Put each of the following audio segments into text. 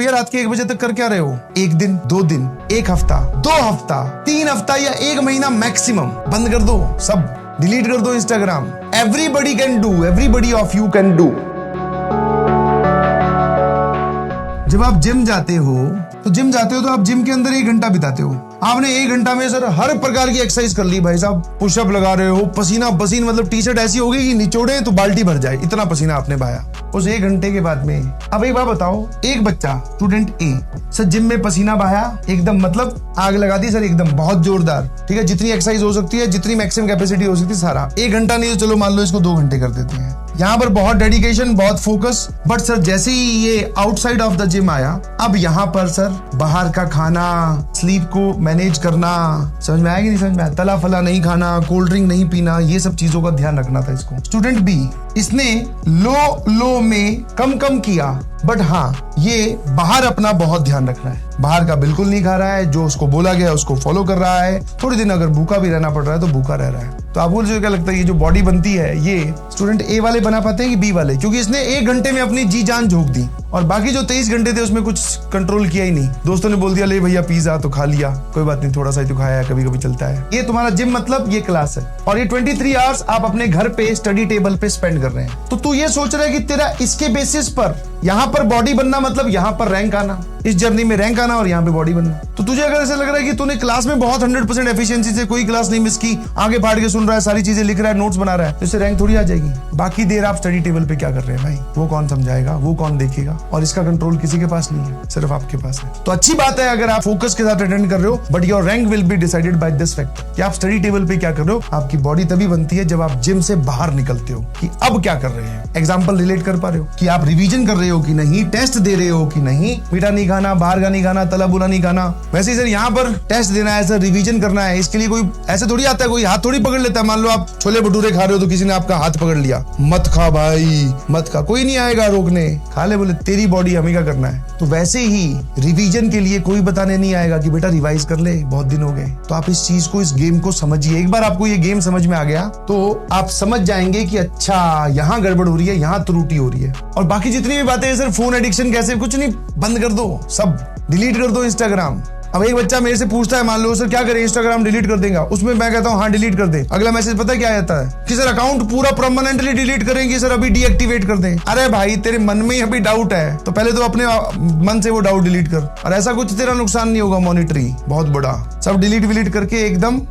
भैया रात के 1 बजे तक कर क्या रहे हो? 1 दिन, 2 दिन, 1 हफ्ता, 2 हफ्ता, 3 हफ्ता या 1 महीना मैक्सिमम। बंद कर दो, सब डिलीट कर दो Instagram. Everybody can do, everybody of you can do. जब आप जिम जाते हो तो आप जिम के अंदर 1 घंटा बिताते हो। आपने 1 घंटा में सर हर प्रकार की एक्सरसाइज कर ली भाई साहब, पुशअप लगा रहे हो, पसीना पसीन, मतलब टी शर्ट ऐसी हो गई कि निचोड़े तो बाल्टी भर जाए, इतना पसीना आपने बहाया उस 1 घंटे के बाद में। अब एक बात बताओ, एक बच्चा स्टूडेंट ए सर जिम में पसीना बहाया एकदम, मतलब आग लगा दी सर एकदम बहुत जोरदार, ठीक है, जितनी एक्सरसाइज हो सकती है, जितनी मैक्सिमम कैपेसिटी हो सकती है सारा। 1 घंटा नहीं तो चलो मान लो इसको 2 घंटे कर देते हैं। यहाँ पर बहुत डेडिकेशन, बहुत फोकस, बट सर जैसे ही ये आउटसाइड ऑफ द जिम आया, अब यहाँ पर सर बाहर का खाना, स्लीप को मैनेज करना, समझ में आया कि नहीं समझ में आया? तला फला नहीं खाना, कोल्ड ड्रिंक नहीं पीना, ये सब चीजों का ध्यान रखना था इसको। स्टूडेंट बी, इसने लो में कम किया, बट हाँ ये बाहर अपना बहुत ध्यान रखना है, बाहर का बिल्कुल नहीं खा रहा है, जो उसको बोला गया उसको फॉलो कर रहा है, थोड़ी दिन अगर भूखा भी रहना पड़ रहा है तो भूखा रह रहा है। तो आपको जो क्या लगता है ये जो बॉडी बनती है ये स्टूडेंट ए वाले बना पाते हैं कि बी वाले? क्योंकि इसने 1 घंटे में अपनी जी जान झोंक दी और बाकी जो 23 घंटे थे उसमें कुछ कंट्रोल किया ही नहीं। दोस्तों ने बोल दिया ले भैया पिज्जा, तो खा लिया, कोई बात नहीं, थोड़ा सा ही तो खाया है, कभी कभी चलता है। ये तुम्हारा जिम मतलब ये क्लास है, और ये 23 आवर्स आप अपने घर पे स्टडी टेबल पे स्पेंड कर रहे हैं। तो तू ये सोच रहा है कि तेरा इसके बेसिस पर यहाँ पर बॉडी बनना मतलब यहाँ पर रैंक आना, इस जर्नी में रैंक आना और यहाँ पे बॉडी बनना। तो तुझे अगर ऐसा लग रहा है कि तूने क्लास में बहुत 100% एफिशिएंसी से कोई क्लास नहीं मिस की, आगे फाड़ के सुन रहा है, सारी चीजें लिख रहा है, नोट्स बना रहा है, तो इससे रैंक थोड़ी आ जाएगी। बाकी देर आप स्टडी टेबल पे क्या कर रहे हैं भाई, वो कौन समझाएगा, वो कौन देखेगा? और इसका कंट्रोल किसी के पास नहीं है, सिर्फ आपके पास है। तो अच्छी बात है अगर आप फोकस के साथ अटेंड कर रहे हो, but your rank will be decided by this fact कि आप स्टडी टेबल पे क्या कर रहे हो। आपकी बॉडी तभी बनती है जब आप जिम से बाहर निकलते हो कि अब क्या कर रहे हैं। एग्जाम्पल रिलेट कर पा रहे हो कि आप रिवीजन कर रहे हो कि नहीं, टेस्ट दे रहे हो कि नहीं, मीठा नहीं खाना, बाहर का नहीं खाना, तला बुना नहीं खाना। वैसे ही सर यहाँ पर टेस्ट देना है सर, रिवीजन करना है, इसके लिए कोई ऐसे थोड़ी आता है, कोई हाथ थोड़ी पकड़ लेता है। मान लो आप छोले भटूरे खा रहे हो तो किसी ने आपका हाथ पकड़ लिया, मत खा भाई मत खा, कोई नहीं आएगा रोकने, खा ले, बोले तेरी बॉडी हमें क्या करना है। तो वैसे ही रिवीजन के लिए कोई बताने नहीं आएगा कि बेटा रिवाइज कर ले, बहुत दिन हो गए। तो आप इस चीज को, इस गेम को समझिए। एक बार आपको ये गेम समझ में आ गया तो आप समझ जाएंगे कि अच्छा यहाँ गड़बड़ हो रही है, यहाँ त्रुटि हो रही है। और बाकी जितनी भी बातें सर फोन एडिक्शन कैसे, कुछ नहीं, बंद कर दो, सब डिलीट कर दो इंस्टाग्राम। अब एक बच्चा मेरे से पूछता है, मान लो सर क्या करें, इंस्टाग्राम डिलीट कर देगा? उसमें मैं कहता हूँ हाँ डिलीट कर दे। अगला मैसेज पता है क्या आता है कि सर अकाउंट पूरा परमानेंटली डिलीट करेंगे सर, अभी डीएक्टिवेट कर दें। अरे भाई तेरे मन में ही अभी डाउट है तो पहले तो अपने मन से वो डाउट डिलीट कर, और ऐसा कुछ तेरा नुकसान नहीं होगा मॉनिटरी बहुत बड़ा। सब डिलीट विलीट करके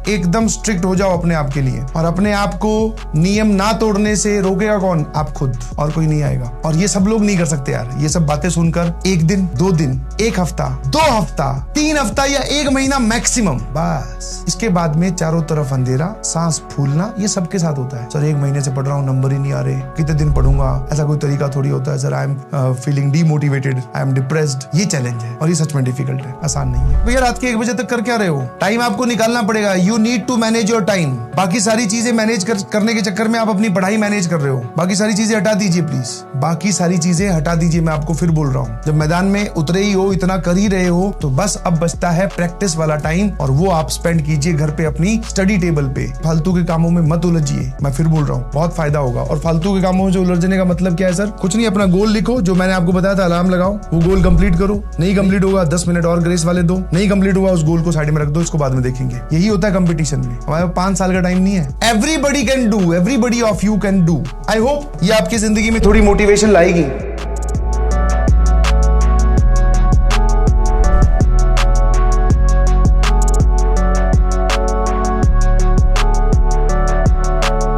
एकदम स्ट्रिक्ट हो जाओ अपने आप के लिए, और अपने आप को नियम ना तोड़ने से रोकेगा कौन? आप खुद, और कोई नहीं आएगा। और ये सब लोग नहीं कर सकते यार, ये सब बातें सुनकर 1 दिन, 2 दिन, 1 हफ्ता, 2 हफ्ता, 3 हफ्ता या 1 महीना मैक्सिमम, बस। इसके बाद में चारों तरफ अंधेरा, सांस फूलना, ये सबके साथ होता है। सर 1 महीने से पढ़ रहा हूँ, नंबर ही नहीं आ रहे, कितने दिन पढ़ूंगा? ऐसा कोई तरीका थोड़ी होता है sir. I am feeling demotivated, I am depressed. ये चैलेंज है और ये सच में डिफिकल्ट है, आसान नहीं है। भैया रात के 1 बजे तक कर क्या रहे हो? टाइम आपको निकालना पड़ेगा। You need to manage your time. बाकी सारी चीजें मैनेज करने के चक्कर में आप अपनी पढ़ाई मैनेज कर रहे हो। बाकी सारी चीजें हटा दीजिए प्लीज, बाकी सारी चीजें हटा दीजिए। मैं आपको फिर बोल रहा हूँ, जब मैदान में उतरे ही हो, इतना कर ही रहे हो, तो बस अब बचता है प्रैक्टिस वाला टाइम, और वो आप स्पेंड कीजिए घर पे अपनी स्टडी टेबल पे। फालतू के कामों में मत उलझिए, मैं फिर बोल रहा हूँ, बहुत फायदा होगा। और फालतू के कामों में जो उलझने का मतलब क्या है सर? कुछ नहीं, अपना गोल लिखो, जो मैंने आपको बताया था, अलार्म लगाओ, वो गोल कंप्लीट करो। नहीं कंप्लीट होगा 10 मिनट और ग्रेस वाले दो। नहीं कंप्लीट हुआ उस गोल को साइड में रख दो, इसको बाद में देखेंगे। यही होता है कंपटीशन में, हमारे 5 साल का टाइम नहीं है। Everybody can do, everybody of you can do. I hope ये आपकी जिंदगी में थोड़ी मोटिवेशन लाएगी।